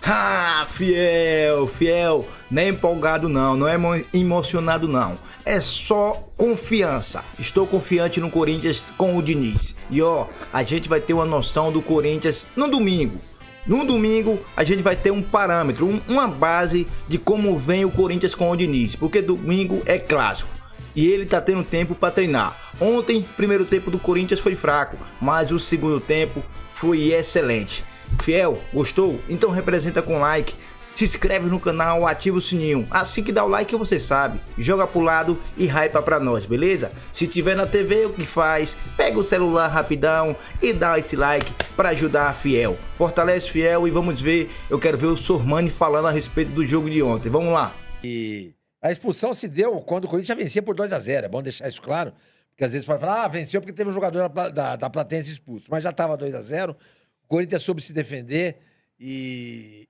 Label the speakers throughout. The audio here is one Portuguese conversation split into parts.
Speaker 1: Ah, fiel, não é empolgado não é emocionado não, é só confiança. Estou confiante no Corinthians com o Diniz. E a gente vai ter uma noção do Corinthians no domingo. No domingo a gente vai ter um parâmetro, uma base de como vem o Corinthians com o Diniz, porque domingo é clássico e ele tá tendo tempo para treinar. Ontem, primeiro tempo do Corinthians foi fraco, mas o segundo tempo foi excelente. Fiel, gostou? Então representa com like, se inscreve no canal, ativa o sininho. Assim que dá o like você sabe, joga pro lado e hypa pra nós, beleza? Se tiver na TV, o que faz? Pega o celular rapidão e dá esse like pra ajudar a Fiel. Fortalece Fiel e vamos ver, eu quero ver o Sormani falando a respeito do jogo de ontem. Vamos lá.
Speaker 2: E a expulsão se deu quando o Corinthians vencia por 2-0, é bom deixar isso claro, porque às vezes pode falar, venceu porque teve um jogador da Platense expulso, mas já tava 2-0, o Corinthians soube se defender e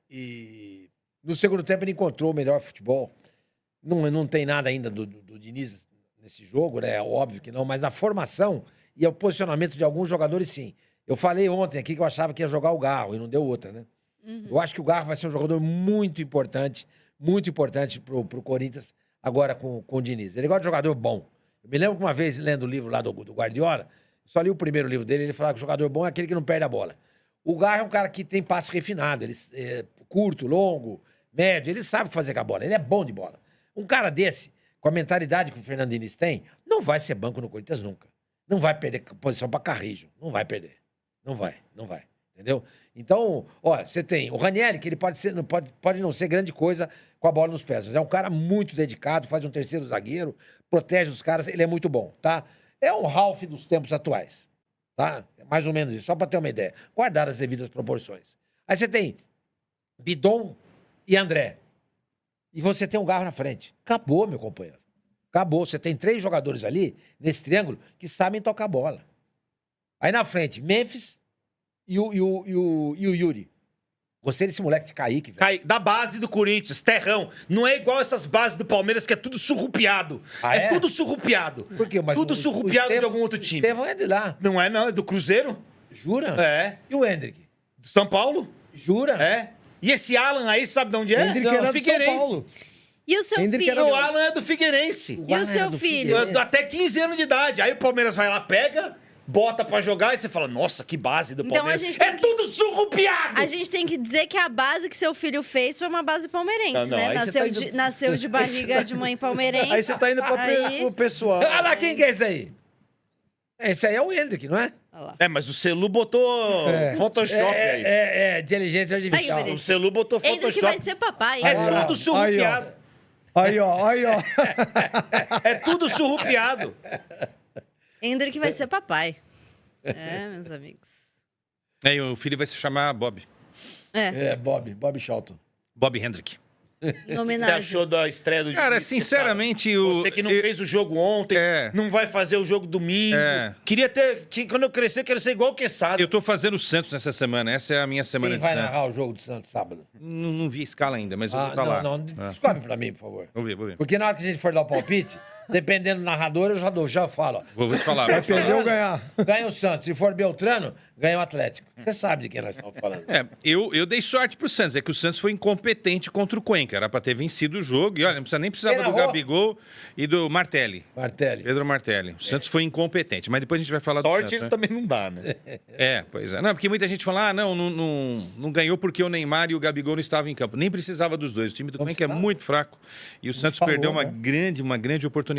Speaker 2: no segundo tempo ele encontrou o melhor futebol. Não tem nada ainda do Diniz nesse jogo, né? É óbvio que não, mas na formação e o posicionamento de alguns jogadores, sim. Eu falei ontem aqui que eu achava que ia jogar o Garro e não deu outra, né? Uhum. Eu acho que o Garro vai ser um jogador muito importante pro Corinthians agora com o Diniz. Ele gosta de jogador bom. Eu me lembro que uma vez, lendo o livro lá do Guardiola, só li o primeiro livro dele, ele falava que o jogador bom é aquele que não perde a bola. O Garro é um cara que tem passe refinado, ele curto, longo, médio, ele sabe fazer com a bola, ele é bom de bola. Um cara desse, com a mentalidade que o Fernando Diniz tem, não vai ser banco no Corinthians nunca. Não vai perder posição para Carrijo, não vai perder. Não vai, entendeu? Então, você tem o Ranieri, que ele pode não ser grande coisa com a bola nos pés, mas é um cara muito dedicado, faz um terceiro zagueiro, protege os caras, ele é muito bom, tá? É um Ralf dos tempos atuais, tá? É mais ou menos isso, só para ter uma ideia. Guardar as devidas proporções. Aí você tem Bidon e André. E você tem um Garro na frente. Acabou, meu companheiro. Acabou. Você tem 3 jogadores ali, nesse triângulo, que sabem tocar bola. Aí na frente, Memphis e o Yuri. Gostei desse moleque de Kaique, velho.
Speaker 3: Da base do Corinthians, terrão. Não é igual essas bases do Palmeiras, que é tudo surrupiado. É tudo surrupiado.
Speaker 2: Por quê? Mas
Speaker 3: tudo surrupiado de algum outro time.
Speaker 2: O Estevão é de lá.
Speaker 3: Não, é do Cruzeiro.
Speaker 2: Jura?
Speaker 3: É.
Speaker 2: E o Hendrick?
Speaker 3: Do São Paulo.
Speaker 2: Jura?
Speaker 3: É. E esse Alan aí, sabe de onde é?
Speaker 4: Hendrick era do São Paulo.
Speaker 5: E o seu
Speaker 4: Hendrick
Speaker 5: filho?
Speaker 3: O Alan é do Figueirense.
Speaker 5: E o seu filho?
Speaker 3: Até 15 anos de idade. Aí o Palmeiras vai lá, pega, bota pra jogar e você fala, nossa, que base do
Speaker 5: Então
Speaker 3: Palmeiras.
Speaker 5: a gente tem
Speaker 3: tudo surrupiado!
Speaker 5: A gente tem que dizer que a base que seu filho fez foi uma base palmeirense,
Speaker 3: Não,
Speaker 5: né?
Speaker 3: aí você tá indo-
Speaker 5: Nasceu de barriga de mãe palmeirense.
Speaker 3: Aí você tá indo pro pessoal.
Speaker 2: Olha lá, quem que é esse aí? Esse aí é o Hendrick, não é?
Speaker 3: Mas o Celu botou Photoshop aí.
Speaker 2: Inteligência artificial.
Speaker 5: Aí,
Speaker 3: O Celu botou
Speaker 5: Hendrick
Speaker 3: Photoshop.
Speaker 5: vai ser papai.
Speaker 3: É
Speaker 5: hein?
Speaker 3: tudo surrupiado.
Speaker 4: Aí, ó.
Speaker 3: É tudo surrupiado.
Speaker 5: Hendrick vai ser papai. É, meus amigos.
Speaker 6: E o filho vai se chamar Bob.
Speaker 2: Bob Charlton.
Speaker 6: Bob Hendrick.
Speaker 5: Em
Speaker 3: Você
Speaker 5: homenagem.
Speaker 3: achou da estreia do
Speaker 6: Cara,
Speaker 3: Diniz?
Speaker 6: sinceramente,
Speaker 3: Você que não fez o jogo ontem, não vai fazer o jogo domingo. Queria ter... Quando eu crescer, quero ser igual o Quesada.
Speaker 6: Eu tô fazendo o Santos nessa semana. Essa é a minha semana
Speaker 2: Quem
Speaker 6: de
Speaker 2: vai
Speaker 6: Santos.
Speaker 2: narrar o jogo do Santos sábado?
Speaker 6: Não vi a escala ainda, mas eu vou estar lá.
Speaker 2: Não, descobre pra mim, por favor.
Speaker 6: Vou ver.
Speaker 2: Porque na hora que a gente for dar o palpite, dependendo do narrador, eu já falo. Ó.
Speaker 6: Vou te falar.
Speaker 4: Vai perder ou ganhar?
Speaker 2: Ganha o Santos. Se for Beltrano, ganha o Atlético. Você sabe de quem nós estamos falando.
Speaker 6: Eu dei sorte pro Santos. É que o Santos foi incompetente contra o Cuenca. Era pra ter vencido o jogo. E olha, nem precisava do Gabigol e do Martelli. Pedro Martelli. O Santos foi incompetente. Mas depois a gente vai falar do Santos.
Speaker 3: Sorte ele também não dá, né?
Speaker 6: Pois é. Não, porque muita gente fala, não ganhou porque o Neymar e o Gabigol não estavam em campo. Nem precisava dos dois. O time do Cuenca é muito fraco. E o Santos perdeu uma grande oportunidade.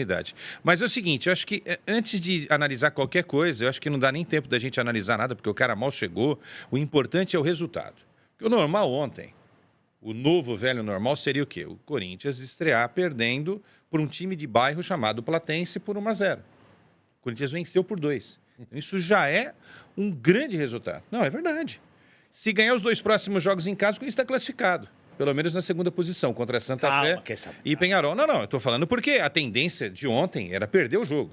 Speaker 6: Mas é o seguinte, eu acho que antes de analisar qualquer coisa, eu acho que não dá nem tempo da gente analisar nada, porque o cara mal chegou. O importante é o resultado. Porque o normal ontem, o novo velho normal seria o quê? O Corinthians estrear perdendo por um time de bairro chamado Platense por 1-0. O Corinthians venceu por 2. Então, isso já é um grande resultado. Não, é verdade. Se ganhar os 2 próximos jogos em casa, o Corinthians está classificado. Pelo menos na segunda posição, contra a Santa Fé e Penharol. Não, eu tô falando porque a tendência de ontem era perder o jogo.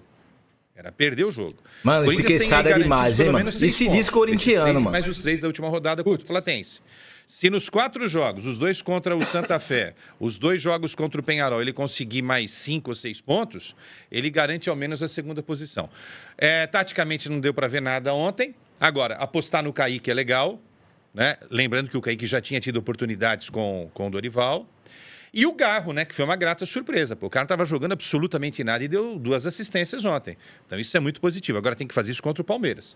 Speaker 1: Mano, esse Quesada é demais, hein, mano? E se diz corintiano, mano.
Speaker 6: Mais os 3 da última rodada contra o Platense. Se nos 4 jogos, os 2 contra o Santa Fé, os 2 jogos contra o Penharol, ele conseguir mais 5 ou 6 pontos, ele garante ao menos a segunda posição. Taticamente não deu para ver nada ontem. Agora, apostar no Kaique é legal. né? Lembrando que o Kaique já tinha tido oportunidades com o Dorival. E o Garro, né? Que foi uma grata surpresa. Pô, o cara não estava jogando absolutamente nada e deu 2 assistências ontem. Então isso é muito positivo. Agora tem que fazer isso contra o Palmeiras.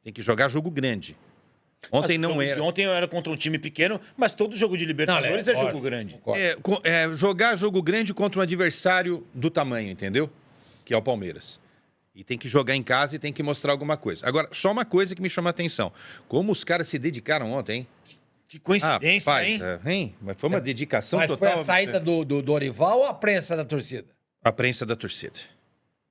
Speaker 6: Tem que jogar jogo grande. Ontem não era.
Speaker 3: Ontem era contra um time pequeno, mas todo jogo de Libertadores é jogo grande.
Speaker 6: Jogar jogo grande contra um adversário do tamanho, entendeu? Que é o Palmeiras. E tem que jogar em casa e tem que mostrar alguma coisa. Agora, só uma coisa que me chama a atenção. Como os caras se dedicaram ontem, hein?
Speaker 3: Que coincidência,
Speaker 6: hein? Mas foi uma dedicação
Speaker 2: Mas
Speaker 6: total.
Speaker 2: foi a saída do Dorival ou a prensa da torcida?
Speaker 6: A prensa da torcida.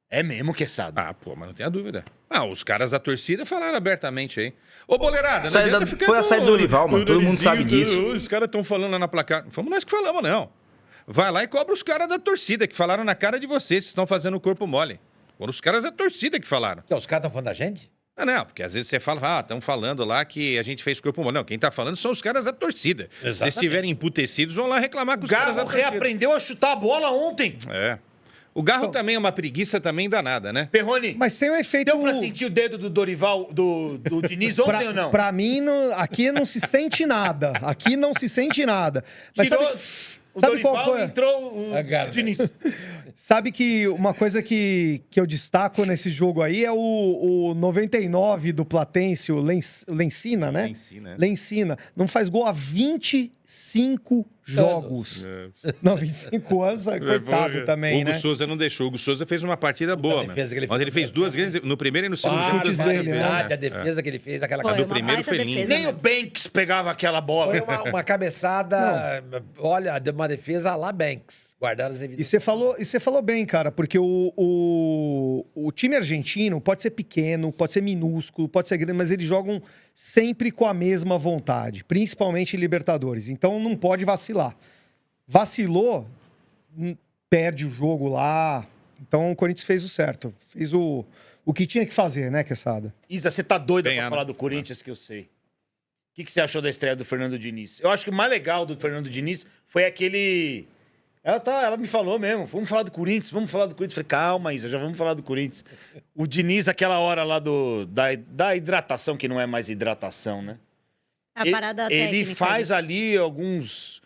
Speaker 3: É mesmo, Quesada.
Speaker 6: Ah, pô, mas não tenha dúvida. Os caras da torcida falaram abertamente aí. Ô, boleirada,
Speaker 1: Foi a saída do Dorival, mano. Todo mundo sabe disso.
Speaker 6: Os caras estão falando lá na placar. Não fomos nós que falamos, não. Vai lá e cobra os caras da torcida, que falaram na cara de vocês, que estão fazendo o corpo mole. Foram os caras da torcida que falaram.
Speaker 2: Então, os caras estão falando da gente?
Speaker 6: Não, porque às vezes você fala, estão falando lá que a gente fez corpo mole. Não, quem tá falando são os caras da torcida.
Speaker 2: Exatamente.
Speaker 6: Se vocês estiverem emputecidos, vão lá reclamar com
Speaker 3: O
Speaker 6: os caras da
Speaker 3: Garro
Speaker 6: torcida.
Speaker 3: reaprendeu a chutar a bola ontem.
Speaker 6: O Garro também é uma preguiça também danada, né?
Speaker 3: Perrone,
Speaker 4: Mas tem um efeito...
Speaker 3: deu pra sentir o dedo do Dorival, do Diniz ontem ou não?
Speaker 4: Pra mim, aqui não se sente nada. Aqui não se sente nada. Mas
Speaker 3: Tirou...
Speaker 4: sabe
Speaker 3: Dorival,
Speaker 4: qual foi?
Speaker 3: Entrou o Diniz.
Speaker 4: Sabe que uma coisa que eu destaco nesse jogo aí é o 99 do Platense, o Lencina, né? Lencina. Não faz gol há 25 jogos. Não, 25 anos, coitado também,
Speaker 6: o Hugo
Speaker 4: né?
Speaker 6: Souza não deixou. O Hugo Souza fez uma partida boa, mano. Ontem ele fez 2 grandes, no primeiro e no segundo
Speaker 4: chutes dele, né?
Speaker 2: A defesa que ele fez, aquela
Speaker 5: Foi
Speaker 2: cabeça.
Speaker 5: uma
Speaker 6: primeiro
Speaker 5: baita
Speaker 6: foi lindo.
Speaker 5: defesa,
Speaker 3: Nem
Speaker 5: né?
Speaker 3: o Banks pegava aquela bola.
Speaker 2: Foi uma cabeçada, olha, de uma defesa lá Banks. Guardar as
Speaker 4: E
Speaker 2: evidências.
Speaker 4: você falou bem, cara, porque o time argentino pode ser pequeno, pode ser minúsculo, pode ser grande, mas eles jogam sempre com a mesma vontade, principalmente em Libertadores. Então não pode vacilar. Vacilou, perde o jogo lá. Então o Corinthians fez o certo. Fez o que tinha que fazer, né, Quesada?
Speaker 3: Isa, você tá doida
Speaker 6: Ganhar,
Speaker 3: pra falar
Speaker 6: né?
Speaker 3: do Corinthians, que eu sei. O que você achou da estreia do Fernando Diniz? Eu acho que o mais legal do Fernando Diniz foi aquele... Ela me falou mesmo, vamos falar do Corinthians. Falei, calma, Isa, já vamos falar do Corinthians. O Diniz, aquela hora lá da hidratação, que não é mais hidratação, né?
Speaker 5: A parada técnica.
Speaker 3: Ele faz ali alguns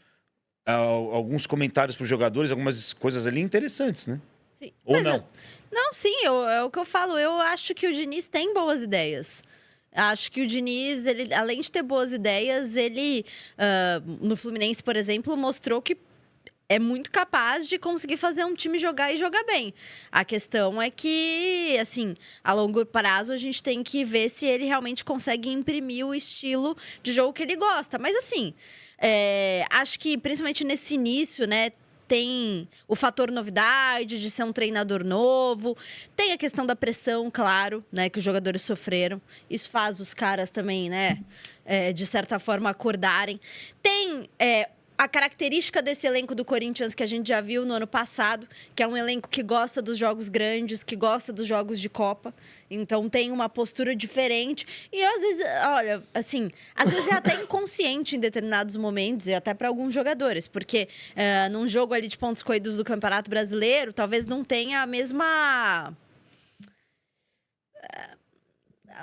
Speaker 3: comentários pros jogadores, algumas coisas ali interessantes, né?
Speaker 5: Sim.
Speaker 3: Ou
Speaker 5: Mas
Speaker 3: não?
Speaker 5: Não, sim, é o que eu falo. Eu acho que o Diniz tem boas ideias. Acho que o Diniz, ele, além de ter boas ideias, ele, no Fluminense, por exemplo, mostrou que é muito capaz de conseguir fazer um time jogar e jogar bem. A questão é que, assim, a longo prazo a gente tem que ver se ele realmente consegue imprimir o estilo de jogo que ele gosta. Mas, assim, acho que principalmente nesse início, né, tem o fator novidade de ser um treinador novo, tem a questão da pressão, claro, né, que os jogadores sofreram. Isso faz os caras também, né, de certa forma, acordarem. Tem a característica desse elenco do Corinthians que a gente já viu no ano passado, que é um elenco que gosta dos jogos grandes, que gosta dos jogos de Copa. Então tem uma postura diferente. E às vezes, olha, assim, às vezes é até inconsciente em determinados momentos, e até para alguns jogadores, porque num jogo ali de pontos corridos do Campeonato Brasileiro, talvez não tenha a mesma...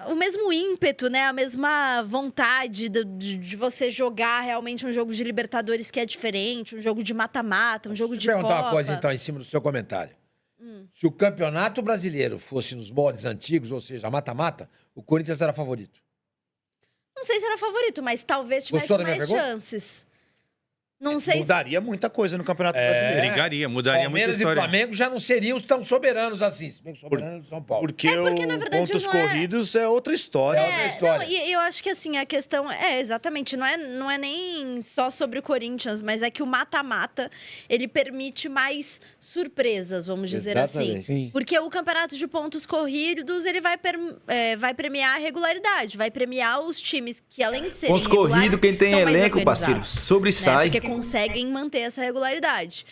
Speaker 5: o mesmo ímpeto, né? A mesma vontade de você jogar realmente um jogo de Libertadores que é diferente, um jogo de mata-mata, um jogo de
Speaker 2: Deixa eu perguntar
Speaker 5: Copa.
Speaker 2: uma coisa, então, em cima do seu comentário. Se o Campeonato Brasileiro fosse nos moldes antigos, ou seja, mata-mata, o Corinthians era favorito.
Speaker 5: Não sei se era favorito, mas talvez tivesse
Speaker 2: Gostou da minha
Speaker 5: mais
Speaker 2: pergunta?
Speaker 5: chances. Não sei se...
Speaker 3: Mudaria muita coisa no Campeonato Brasileiro.
Speaker 6: Brigaria, mudaria muita
Speaker 2: Palmeiras e
Speaker 6: história.
Speaker 2: Flamengo já não seriam tão soberanos assim. Se bem que soberanos de São Paulo.
Speaker 3: Porque,
Speaker 5: na verdade,
Speaker 3: pontos
Speaker 5: não é-
Speaker 3: corridos é outra história.
Speaker 2: outra história.
Speaker 5: Não, e eu acho que assim, a questão exatamente, não é nem só sobre o Corinthians, mas é que o mata-mata, ele permite mais surpresas, vamos dizer
Speaker 2: Exatamente.
Speaker 5: assim.
Speaker 4: Sim.
Speaker 5: Porque o campeonato de pontos corridos, ele vai premiar a regularidade, vai premiar os times que, além de serem
Speaker 1: Pontos corridos,
Speaker 5: regulares,
Speaker 1: quem tem
Speaker 5: são mais
Speaker 1: elenco, parceiro,
Speaker 5: organizados,
Speaker 1: sobressai.
Speaker 5: né? Porque conseguem manter essa regularidade.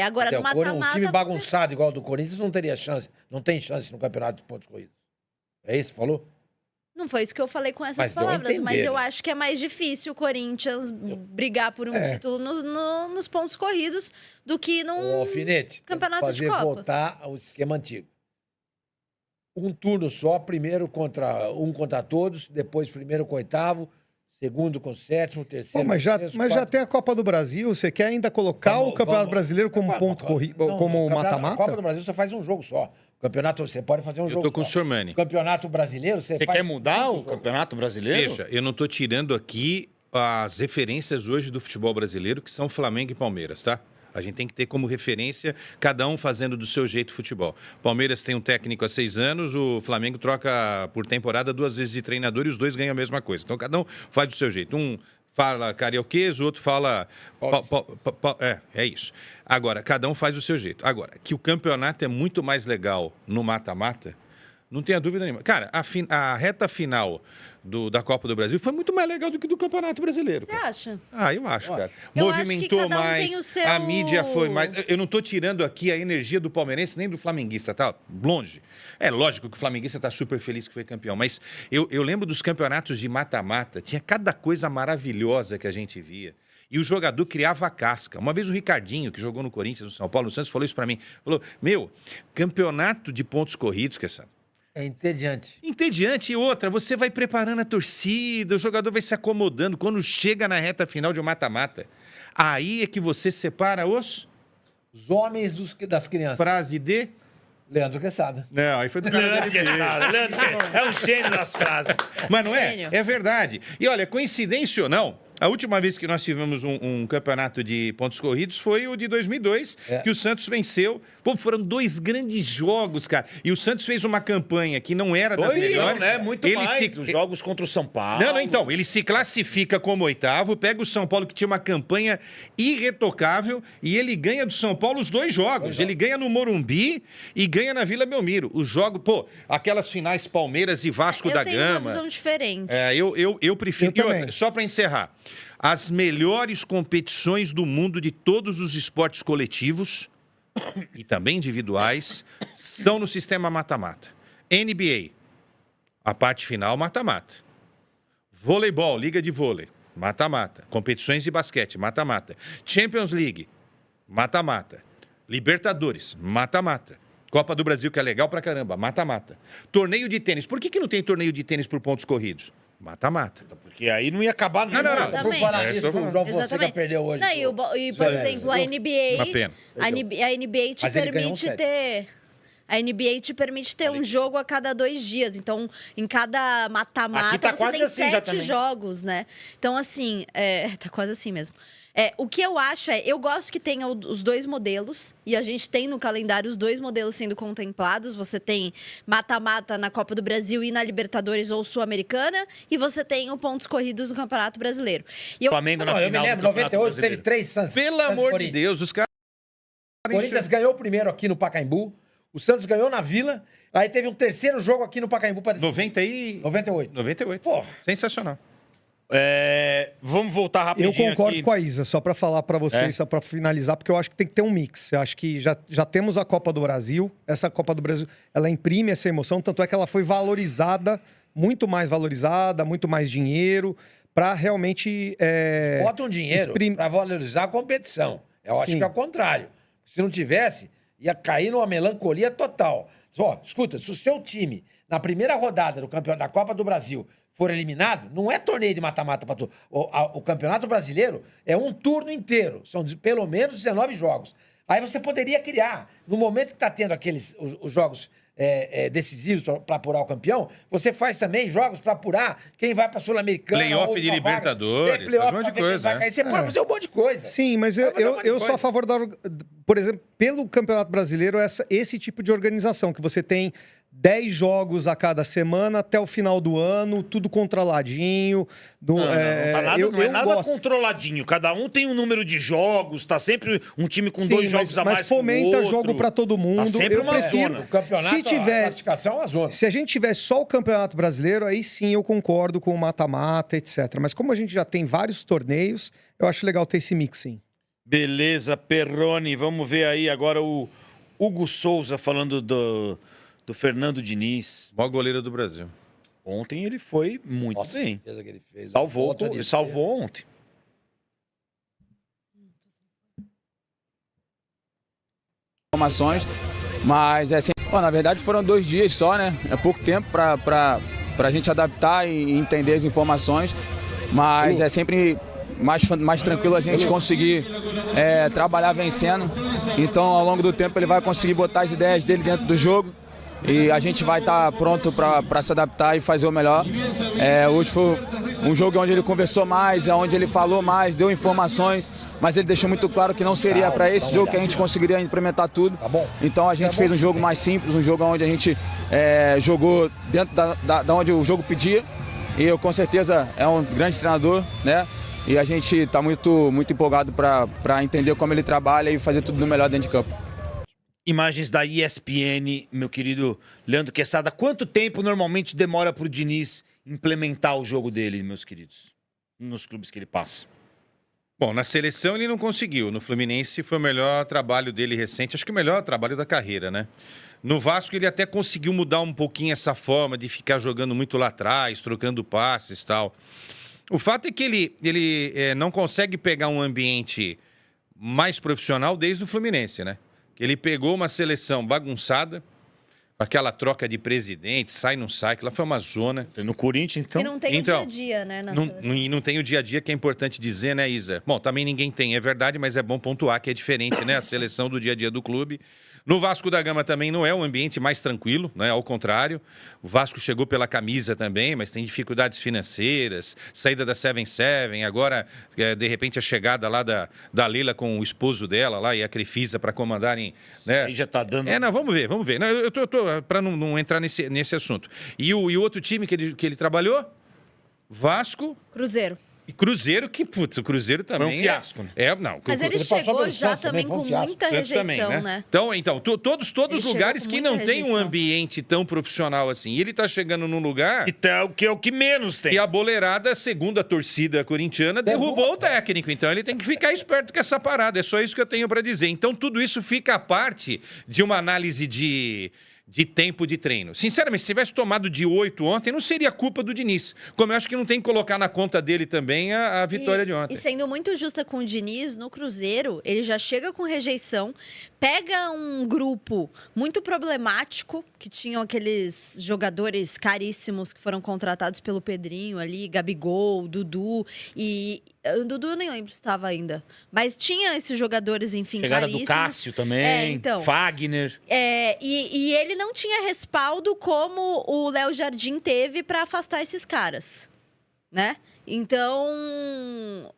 Speaker 5: Agora,
Speaker 2: Até
Speaker 5: no
Speaker 2: um
Speaker 5: mata-mata...
Speaker 2: time
Speaker 5: você-
Speaker 2: bagunçado igual o do Corinthians não teria chance. Não tem chance no Campeonato de pontos corridos. É isso que falou?
Speaker 5: Não foi isso que eu falei com essas
Speaker 2: Mas deu a
Speaker 5: palavras, mas
Speaker 2: entender,
Speaker 5: eu
Speaker 2: né?
Speaker 5: acho que é mais difícil o Corinthians brigar por um título nos pontos corridos do que
Speaker 2: O
Speaker 5: num
Speaker 2: alfinete.
Speaker 5: campeonato
Speaker 2: tem que
Speaker 5: de
Speaker 2: fazer
Speaker 5: Copa.
Speaker 2: voltar ao esquema antigo. Um turno só, primeiro contra todos, depois primeiro com oitavo, segundo com sétimo,
Speaker 4: Pô,
Speaker 2: terceiro
Speaker 4: mas
Speaker 2: com
Speaker 4: já,
Speaker 2: sexto,
Speaker 4: mas já
Speaker 2: quarto.
Speaker 4: tem a Copa do Brasil, você quer ainda colocar o Campeonato Brasileiro como ponto corrido,
Speaker 2: Não,
Speaker 4: como
Speaker 2: o campeonato- A Copa
Speaker 4: mata-mata?
Speaker 2: do Brasil você faz um jogo só. O campeonato, você pode fazer um
Speaker 6: Eu
Speaker 2: jogo
Speaker 6: tô com o
Speaker 2: só.
Speaker 6: Sormani.
Speaker 2: O campeonato brasileiro, você
Speaker 3: Você
Speaker 2: faz
Speaker 3: quer mudar o
Speaker 2: muito jogo.
Speaker 3: Campeonato Brasileiro?
Speaker 6: Veja, eu não estou tirando aqui as referências hoje do futebol brasileiro, que são Flamengo e Palmeiras, tá? A gente tem que ter como referência cada um fazendo do seu jeito futebol. Palmeiras tem um técnico há 6 anos, o Flamengo troca por temporada 2 vezes de treinador e os dois ganham a mesma coisa. Então cada um faz do seu jeito. Um fala carioquês, o outro fala... É isso. Agora, cada um faz do seu jeito. Agora, que o campeonato é muito mais legal no mata-mata, não tenha dúvida nenhuma. Cara, a reta final da Copa do Brasil foi muito mais legal do que do Campeonato Brasileiro.
Speaker 5: Você
Speaker 6: Cara.
Speaker 5: acha?
Speaker 6: Eu acho, cara.
Speaker 5: Eu acho que
Speaker 6: Movimentou
Speaker 5: cada um
Speaker 6: mais,
Speaker 5: tem o seu-
Speaker 6: a mídia foi mais... Eu não estou tirando aqui a energia do palmeirense nem do flamenguista, tá? Longe. É lógico que o flamenguista está super feliz que foi campeão, mas eu lembro dos campeonatos de mata-mata, tinha cada coisa maravilhosa que a gente via. E o jogador criava a casca. Uma vez o Ricardinho, que jogou no Corinthians, no São Paulo, no Santos, falou isso para mim. Falou, campeonato de pontos corridos, que essa...
Speaker 2: É entediante.
Speaker 6: Entediante. E outra, você vai preparando a torcida, o jogador vai se acomodando. Quando chega na reta final de um mata-mata, aí é que você separa os...
Speaker 2: Os homens das crianças.
Speaker 6: Frase de...
Speaker 2: Leandro Quesada.
Speaker 6: Não, aí foi do cara da
Speaker 3: Leandro Quesada, Leandro Quesada. É um gênio das frases.
Speaker 6: Mas não é?
Speaker 5: Gênio.
Speaker 6: É verdade. E olha, coincidência ou não, a última vez que nós tivemos um campeonato de pontos corridos foi o de 2002, que o Santos venceu. Pô, foram 2 grandes jogos, cara. E o Santos fez uma campanha que não era das melhores.
Speaker 3: né? Muito
Speaker 6: Ele
Speaker 3: mais. Os jogos contra o São Paulo.
Speaker 6: Não, então, ele se classifica como 8º, pega o São Paulo, que tinha uma campanha irretocável, e ele ganha do São Paulo os 2 jogos. Ele ganha no Morumbi e ganha na Vila Belmiro. O jogo, pô, aquelas finais Palmeiras e Vasco da
Speaker 5: Eu tenho uma
Speaker 6: Gama.
Speaker 5: visão diferente.
Speaker 6: Eu prefiro.
Speaker 4: Eu
Speaker 6: E outra,
Speaker 4: também.
Speaker 6: só para encerrar, as melhores competições do mundo de todos os esportes coletivos e também individuais são no sistema mata-mata. NBA, a parte final mata-mata. Voleibol, liga de vôlei, mata-mata. Competições de basquete, mata-mata. Champions League, mata-mata. Libertadores, mata-mata. Copa do Brasil, que é legal pra caramba, mata-mata. Torneio de tênis. Por que não tem torneio de tênis por pontos corridos? Mata-mata.
Speaker 3: Porque aí não ia acabar nunca.
Speaker 6: Não.
Speaker 2: Por
Speaker 5: Exatamente.
Speaker 2: falar
Speaker 6: É,
Speaker 2: nisso,
Speaker 6: tô
Speaker 2: o
Speaker 6: falando.
Speaker 2: João Fonseca
Speaker 5: Exatamente.
Speaker 2: perdeu hoje.
Speaker 5: Não, por exemplo, a NBA.
Speaker 6: Uma pena.
Speaker 5: A NBA te
Speaker 2: Mas ele ganhou um
Speaker 5: permite
Speaker 2: set.
Speaker 5: ter. A NBA te permite ter um jogo a cada 2 dias. Então, em cada mata-mata,
Speaker 3: Aqui tá
Speaker 5: você
Speaker 3: quase
Speaker 5: tem
Speaker 3: assim já
Speaker 5: 7
Speaker 3: também.
Speaker 5: jogos, né? Então, assim, tá quase assim mesmo. O que eu acho eu gosto que tenha os 2 modelos, e a gente tem no calendário os 2 modelos sendo contemplados. Você tem mata-mata na Copa do Brasil e na Libertadores ou Sul-Americana, e você tem o pontos corridos no Campeonato Brasileiro. E eu,
Speaker 3: Flamengo na
Speaker 2: Não, eu me
Speaker 3: final do
Speaker 2: lembro,
Speaker 3: Campeonato
Speaker 2: 98 teve
Speaker 3: Brasileiro.
Speaker 2: 3 Santos.
Speaker 6: Pelo
Speaker 2: Santos
Speaker 6: amor de
Speaker 2: Corinthians.
Speaker 6: Deus, os caras...
Speaker 2: O Corinthians ganhou o primeiro aqui no Pacaembu. O Santos ganhou na Vila. Aí teve um terceiro jogo aqui no Pacaembu. 98.
Speaker 6: 98.
Speaker 2: Porra.
Speaker 6: Sensacional.
Speaker 3: Vamos voltar
Speaker 4: Eu
Speaker 3: rapidinho
Speaker 4: concordo
Speaker 3: aqui.
Speaker 4: com a Isa, só para falar para vocês, só para finalizar, porque eu acho que tem que ter um mix. Eu acho que já temos a Copa do Brasil. Essa Copa do Brasil, ela imprime essa emoção, tanto é que ela foi valorizada, muito mais valorizada, muito mais dinheiro, para realmente...
Speaker 2: Bota um dinheiro para valorizar a competição. Eu acho
Speaker 4: Sim.
Speaker 2: que é o contrário. Se não tivesse, ia cair numa melancolia total. Ó, escuta, se o seu time, na primeira rodada do campeonato da Copa do Brasil, for eliminado, não é torneio de mata-mata para tudo. O Campeonato Brasileiro é um turno inteiro. São pelo menos 19 jogos. Aí você poderia criar, no momento que está tendo os jogos decisivos para apurar o campeão, você faz também jogos para apurar quem vai para a Sul-Americana.
Speaker 6: Playoff
Speaker 2: ou
Speaker 6: de
Speaker 2: uma
Speaker 6: Libertadores,
Speaker 2: vaga. Playoff
Speaker 6: faz um monte de
Speaker 2: pra ver quem
Speaker 6: coisa,
Speaker 2: vai
Speaker 6: né?
Speaker 2: cair. Você pode fazer um monte de coisa.
Speaker 4: Sim, mas
Speaker 2: Vai fazer um monte de
Speaker 4: eu sou a
Speaker 2: coisa.
Speaker 4: favor por exemplo, pelo Campeonato Brasileiro, esse tipo de organização, que você tem 10 jogos a cada semana até o final do ano, tudo controladinho.
Speaker 3: Não tá nada, não é nada
Speaker 4: gosto.
Speaker 3: controladinho. Cada um tem um número de jogos, tá sempre um time com
Speaker 4: Sim,
Speaker 3: 2 jogos a mais
Speaker 4: mas
Speaker 3: que o
Speaker 4: fomenta
Speaker 3: outro.
Speaker 4: jogo para todo mundo.
Speaker 3: Tá sempre
Speaker 4: Eu
Speaker 3: uma
Speaker 4: prefiro.
Speaker 3: zona.
Speaker 2: O campeonato,
Speaker 4: Se tiver-
Speaker 2: a classificação é uma zona.
Speaker 4: Se a gente tivesse só o Campeonato Brasileiro, aí sim eu concordo com o mata-mata, etc. Mas como a gente já tem vários torneios, eu acho legal ter esse mix, sim.
Speaker 3: Beleza, Perrone. Vamos ver aí agora o Hugo Souza falando do Fernando Diniz.
Speaker 6: Maior goleiro do Brasil.
Speaker 3: Ontem ele foi muito
Speaker 2: Nossa,
Speaker 3: bem.
Speaker 2: a defesa que ele fez.
Speaker 3: Salvou,
Speaker 2: Volta de
Speaker 3: salvou ontem.
Speaker 7: Informações, mas assim, na verdade foram 2 dias só, né? É pouco tempo para a gente adaptar e entender as informações. mas é sempre mais tranquilo a gente conseguir trabalhar vencendo. Então, ao longo do tempo, ele vai conseguir botar as ideias dele dentro do jogo e a gente vai estar pronto para se adaptar e fazer o melhor. Hoje foi um jogo onde ele conversou mais, onde ele falou mais, deu informações, mas ele deixou muito claro que não seria para esse jogo que a gente conseguiria implementar tudo. Então a gente fez um jogo mais simples, um jogo onde a gente jogou dentro da onde o jogo pedia. E eu, com certeza, é um grande treinador, né? E a gente está muito empolgado para entender como ele trabalha e fazer tudo no melhor dentro de campo.
Speaker 3: Imagens da ESPN, meu querido Leandro Quesada. Quanto tempo normalmente demora para o Diniz implementar o jogo dele, meus queridos? Nos clubes que ele passa.
Speaker 6: Bom, na seleção ele não conseguiu. No Fluminense foi o melhor trabalho dele recente. Acho que o melhor trabalho da carreira, né? No Vasco ele até conseguiu mudar um pouquinho essa forma de ficar jogando muito lá atrás, trocando passes e tal. O fato é que ele não consegue pegar um ambiente mais profissional desde o Fluminense, né? Ele pegou uma seleção bagunçada, aquela troca de presidente, sai, não sai, aquela foi uma zona.
Speaker 3: No Corinthians, então...
Speaker 5: E não tem o dia a dia, né?
Speaker 6: Não tem o dia a dia, que é importante dizer, né, Isa? Bom, também ninguém tem, é verdade, mas é bom pontuar que é diferente, né? A seleção do dia a dia do clube. No Vasco da Gama também não é um ambiente mais tranquilo, né? Ao contrário. O Vasco chegou pela camisa também, mas tem dificuldades financeiras, saída da 7-7, agora, de repente, a chegada lá da Leila com o esposo dela lá e a Crefisa para comandarem... Né?
Speaker 3: Aí já tá dando...
Speaker 6: Não, vamos ver. Não, eu tô para não entrar nesse assunto. E o outro time que ele trabalhou? Vasco...
Speaker 5: Cruzeiro.
Speaker 6: E Cruzeiro, o Cruzeiro também...
Speaker 3: Foi um fiasco, né?
Speaker 6: Não.
Speaker 5: Mas ele chegou já também com muita rejeição,
Speaker 6: também,
Speaker 5: né?
Speaker 6: Então todos os lugares que não tem um ambiente tão profissional assim. E ele tá chegando num lugar...
Speaker 3: Que é o que menos tem.
Speaker 6: E a boleirada, segundo a torcida corintiana, derrubou o técnico. Então ele tem que ficar esperto com essa parada. É só isso que eu tenho para dizer. Então tudo isso fica à parte de uma análise de tempo de treino. Sinceramente, se tivesse tomado de 8 ontem, não seria culpa do Diniz. Como eu acho que não tem que colocar na conta dele também a vitória de ontem.
Speaker 5: E sendo muito justa com o Diniz, no Cruzeiro, ele já chega com rejeição, pega um grupo muito problemático, que tinham aqueles jogadores caríssimos que foram contratados pelo Pedrinho ali, Gabigol, Dudu, e... O Dudu eu nem lembro se estava ainda. Mas tinha esses jogadores, enfim,
Speaker 3: chegada
Speaker 5: caríssimos.
Speaker 3: do Cássio também,
Speaker 5: então,
Speaker 3: Fagner.
Speaker 5: E ele não tinha respaldo como o Léo Jardim teve para afastar esses caras, né? Então,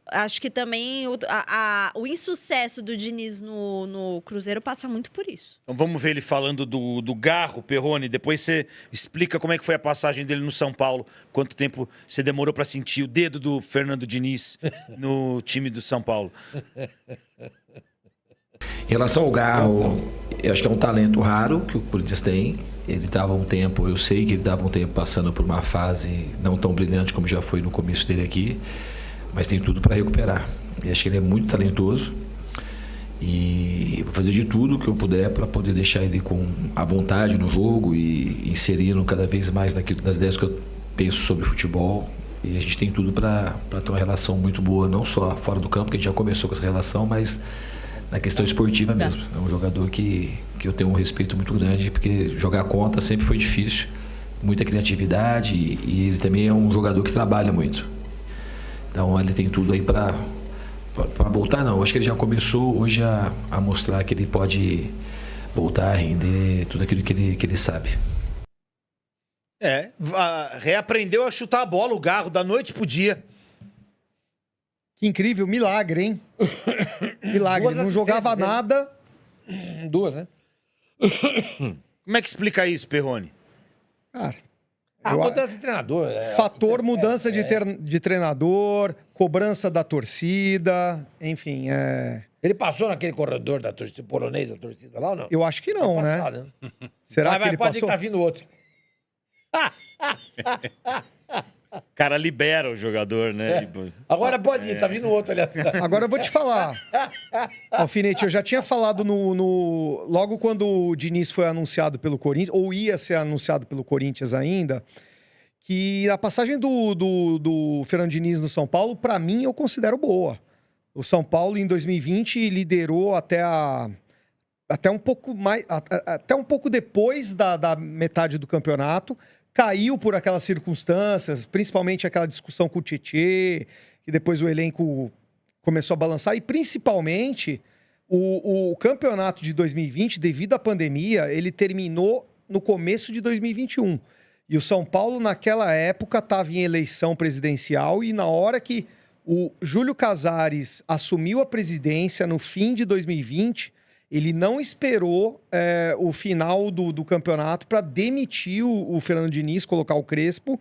Speaker 5: acho que também o insucesso do Diniz no Cruzeiro passa muito por isso.
Speaker 3: Então vamos ver ele falando do Garro, Perrone. Depois você explica como é que foi a passagem dele no São Paulo. Quanto tempo você demorou para sentir o dedo do Fernando Diniz no time do São Paulo.
Speaker 8: Em relação ao Garro, eu acho que é um talento raro que o Corinthians tem. Ele estava um tempo, eu sei que ele estava um tempo passando por uma fase não tão brilhante como já foi no começo dele aqui, mas tem tudo para recuperar. E acho que ele é muito talentoso e vou fazer de tudo que eu puder para poder deixar ele com a vontade no jogo e inserindo cada vez mais nas ideias que eu penso sobre futebol. E a gente tem tudo para ter uma relação muito boa, não só fora do campo, que a gente já começou com essa relação, mas na questão esportiva mesmo. É um jogador que eu tenho um respeito muito grande, porque jogar contra sempre foi difícil, muita criatividade, e ele também é um jogador que trabalha muito. Então ele tem tudo aí para voltar, não. Eu acho que ele já começou hoje a mostrar que ele pode voltar a render tudo aquilo que ele sabe.
Speaker 3: Reaprendeu a chutar a bola, o Garro, da noite pro dia.
Speaker 4: Que incrível, milagre, hein? Milagre, não jogava nada.
Speaker 2: Duas, né?
Speaker 3: Como é que explica isso, Perrone?
Speaker 4: Cara,
Speaker 2: mudança de treinador.
Speaker 4: Fator mudança de treinador, cobrança da torcida, enfim,
Speaker 2: Ele passou naquele corredor da torcida polonesa, da torcida lá ou não?
Speaker 4: Eu acho que não,
Speaker 2: passado,
Speaker 4: né? Será que ele
Speaker 2: pode
Speaker 4: passou?
Speaker 2: que tá vindo outro.
Speaker 3: O cara libera o jogador, né?
Speaker 2: Agora pode ir, tá vindo outro ali atrás.
Speaker 4: Agora eu vou te falar. Alfinete, eu já tinha falado logo quando o Diniz foi anunciado pelo Corinthians, ou ia ser anunciado pelo Corinthians ainda, que a passagem do Fernando Diniz no São Paulo, para mim, eu considero boa. O São Paulo, em 2020, liderou até um pouco depois da metade do campeonato, caiu por aquelas circunstâncias, principalmente aquela discussão com o Tietê, que depois o elenco começou a balançar, e principalmente o campeonato de 2020, devido à pandemia, ele terminou no começo de 2021. E o São Paulo, naquela época, estava em eleição presidencial, e na hora que o Júlio Casares assumiu a presidência no fim de 2020, ele não esperou o final do campeonato para demitir o Fernando Diniz, colocar o Crespo.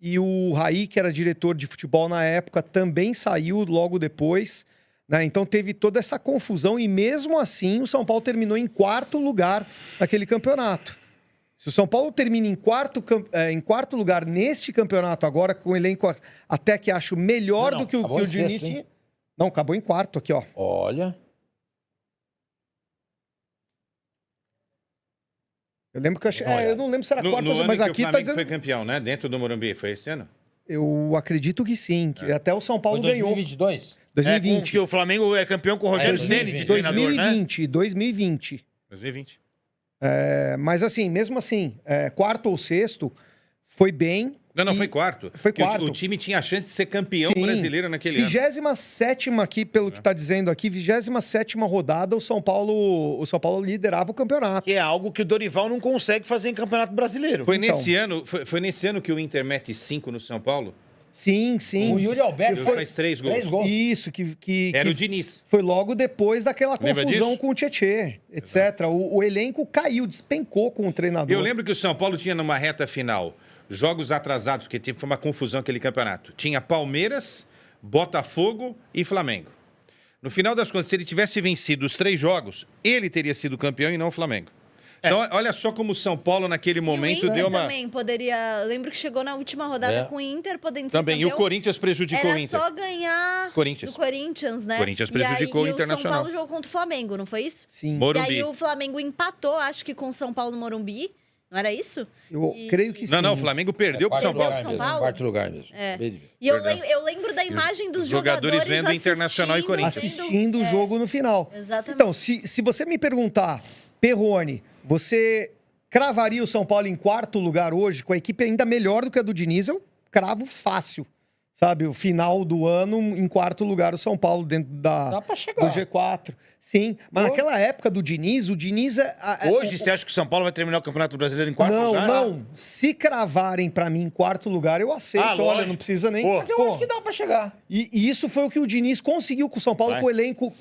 Speaker 4: E o Raí, que era diretor de futebol na época, também saiu logo depois, né? Então teve toda essa confusão e mesmo assim o São Paulo terminou em 4º lugar naquele campeonato. Se o São Paulo termina em quarto lugar neste campeonato agora, com um elenco até que acho melhor do que o Diniz tinha... Não, acabou em 4º aqui, ó.
Speaker 2: Olha...
Speaker 4: Eu lembro que eu achei... eu não lembro se era quarto, mas aqui
Speaker 6: tá dizendo... foi campeão, né? Dentro do Morumbi, foi esse ano?
Speaker 4: Eu acredito que sim, que até o São Paulo
Speaker 2: foi
Speaker 4: ganhou.
Speaker 2: 2022?
Speaker 4: 2020.
Speaker 3: Que o Flamengo é campeão com o Rogério Ceni de treinador, né?
Speaker 4: 2020. Mas assim, mesmo assim, 4º ou 6º, foi bem.
Speaker 6: Não, foi 4º.
Speaker 4: Foi 4º.
Speaker 6: O time tinha a chance de ser campeão brasileiro naquele ano.
Speaker 4: 27ª aqui, pelo que tá dizendo aqui, 27ª rodada, o São Paulo liderava o campeonato.
Speaker 3: Que é algo que o Dorival não consegue fazer em campeonato brasileiro.
Speaker 6: Foi nesse ano que o Inter mete 5 no São Paulo?
Speaker 4: Sim.
Speaker 2: O Yuri Alberto
Speaker 6: faz 3 gols.
Speaker 4: Isso,
Speaker 6: Era o Diniz.
Speaker 4: Foi logo depois daquela confusão com o Tietê, etc. O elenco caiu, despencou com o treinador.
Speaker 6: Eu lembro que o São Paulo tinha numa reta final jogos atrasados, porque foi uma confusão aquele campeonato. Tinha Palmeiras, Botafogo e Flamengo. No final das contas, se ele tivesse vencido os 3 jogos, ele teria sido campeão e não o Flamengo. Então, olha só como o São Paulo, naquele momento,
Speaker 5: e o Inter
Speaker 6: deu uma...
Speaker 5: também poderia... Lembro que chegou na última rodada com o Inter, podendo ser
Speaker 6: também,
Speaker 5: campeão.
Speaker 6: E o Corinthians prejudicou o Inter.
Speaker 5: Era só ganhar do Corinthians, né?
Speaker 6: O Corinthians prejudicou o Internacional.
Speaker 5: E o São Paulo jogou contra o Flamengo, não foi isso?
Speaker 4: Sim.
Speaker 6: Morumbi.
Speaker 5: E aí o Flamengo empatou, acho que com o São Paulo no Morumbi. Não era isso?
Speaker 4: Eu creio que sim.
Speaker 6: Não, o Flamengo perdeu pro São Paulo.
Speaker 5: São Paulo?
Speaker 2: 4º lugar mesmo.
Speaker 5: E eu lembro da imagem dos jogadores
Speaker 6: vendo Internacional e Corinthians.
Speaker 4: Assistindo o jogo no final.
Speaker 5: Exatamente.
Speaker 4: Então, se você me perguntar, Perrone, você cravaria o São Paulo em 4º lugar hoje, com a equipe ainda melhor do que a do Diniz? Eu cravo fácil. Sabe, o final do ano, em 4º lugar, o São Paulo dentro
Speaker 2: Dá pra chegar.
Speaker 4: do G4. Sim, mas naquela época do Diniz, o Diniz...
Speaker 3: Hoje, você acha que o São Paulo vai terminar o Campeonato Brasileiro em 4º já?
Speaker 4: Não. Se cravarem pra mim em 4º lugar, eu aceito. Olha, não precisa nem...
Speaker 2: Mas eu acho que dá pra chegar.
Speaker 4: E isso foi o que o Diniz conseguiu com o São Paulo, com o elenco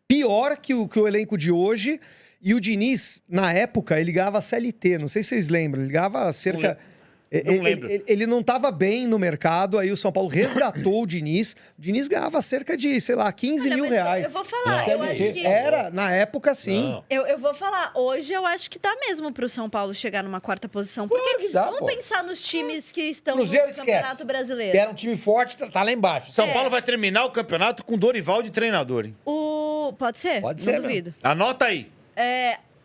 Speaker 4: pior que o elenco de hoje. E o Diniz, na época, ele ganhava CLT. Não sei se vocês lembram. Ele ganhava cerca...
Speaker 3: Não lembro.
Speaker 4: Ele não estava bem no mercado, aí o São Paulo resgatou o Diniz. O Diniz ganhava cerca de, sei lá, 15 mil reais.
Speaker 5: Eu vou falar, eu acho que...
Speaker 4: Era, na época, sim.
Speaker 5: Eu vou falar, hoje eu acho que dá mesmo pro São Paulo chegar numa 4ª posição. Porque
Speaker 2: Claro que dá,
Speaker 5: vamos pensar nos times que estão
Speaker 2: Cruzeiro,
Speaker 5: no Campeonato Brasileiro.
Speaker 2: Era um time forte, tá lá embaixo.
Speaker 3: São Paulo vai terminar o campeonato com Dorival de treinador, hein?
Speaker 5: Pode ser?
Speaker 2: Pode ser,
Speaker 5: Não duvido.
Speaker 3: Anota aí.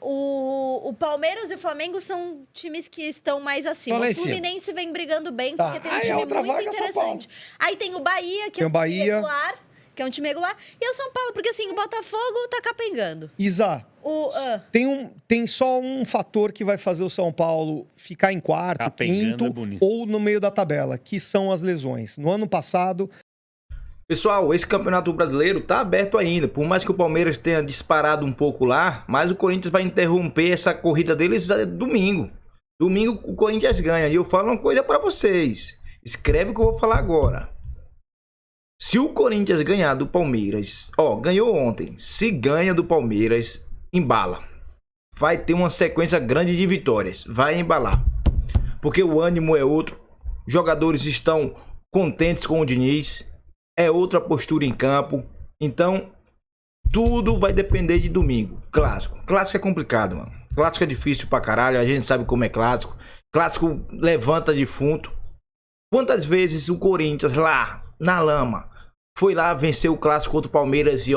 Speaker 5: O Palmeiras e o Flamengo são times que estão mais acima.
Speaker 2: Estão lá em
Speaker 5: O Fluminense vem brigando bem,
Speaker 2: Tá.
Speaker 5: porque tem um
Speaker 2: Aí a
Speaker 5: time
Speaker 2: outra
Speaker 5: muito
Speaker 2: vaga é São
Speaker 5: interessante. Aí tem o Bahia, que
Speaker 4: Tem
Speaker 5: é
Speaker 4: o Bahia.
Speaker 5: regular. Que é um time regular. E o São Paulo, porque assim, o Botafogo tá capengando.
Speaker 4: Isa, tem só um fator que vai fazer o São Paulo ficar em 4º,
Speaker 3: Capengando
Speaker 4: 5º
Speaker 3: é bonito.
Speaker 4: ou no meio da tabela, que são as lesões. No ano passado...
Speaker 1: Pessoal, esse campeonato brasileiro tá aberto ainda. Por mais que o Palmeiras tenha disparado um pouco lá, mas o Corinthians vai interromper essa corrida deles domingo. Domingo o Corinthians ganha. E eu falo uma coisa pra vocês. Escreve o que eu vou falar agora. Se o Corinthians ganhar do Palmeiras, ganhou ontem. Se ganha do Palmeiras, embala. Vai ter uma sequência grande de vitórias. Vai embalar. Porque o ânimo é outro. Jogadores estão contentes com o Diniz. É outra postura em campo. Então, tudo vai depender de domingo. Clássico. Clássico é complicado, mano. Clássico é difícil pra caralho. A gente sabe como é clássico. Clássico levanta defunto. Quantas vezes o Corinthians lá, na lama, foi lá vencer o clássico contra o Palmeiras e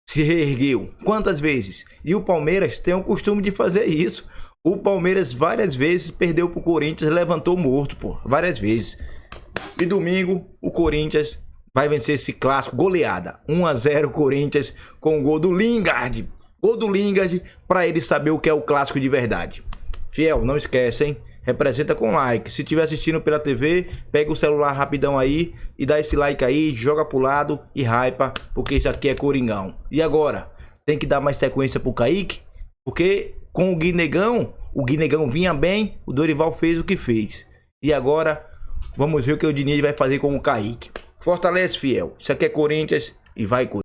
Speaker 1: se reergueu? Quantas vezes? E o Palmeiras tem o costume de fazer isso. O Palmeiras várias vezes perdeu pro Corinthians, levantou morto, pô. Várias vezes. E domingo, o Corinthians vai vencer esse clássico, goleada. 1-0 Corinthians com o gol do Lingard. Gol do Lingard para ele saber o que é o clássico de verdade. Fiel, não esquece, hein? Representa com like. Se estiver assistindo pela TV, pega o celular rapidão aí e dá esse like aí, joga pro lado e hypa, porque isso aqui é Coringão. E agora? Tem que dar mais sequência pro Kaique, porque com o Guinegão vinha bem, o Dorival fez o que fez. E agora, vamos ver o que o Diniz vai fazer com o Kaique. Fortalece, Fiel. Isso aqui é Corinthians e vai Corinthians.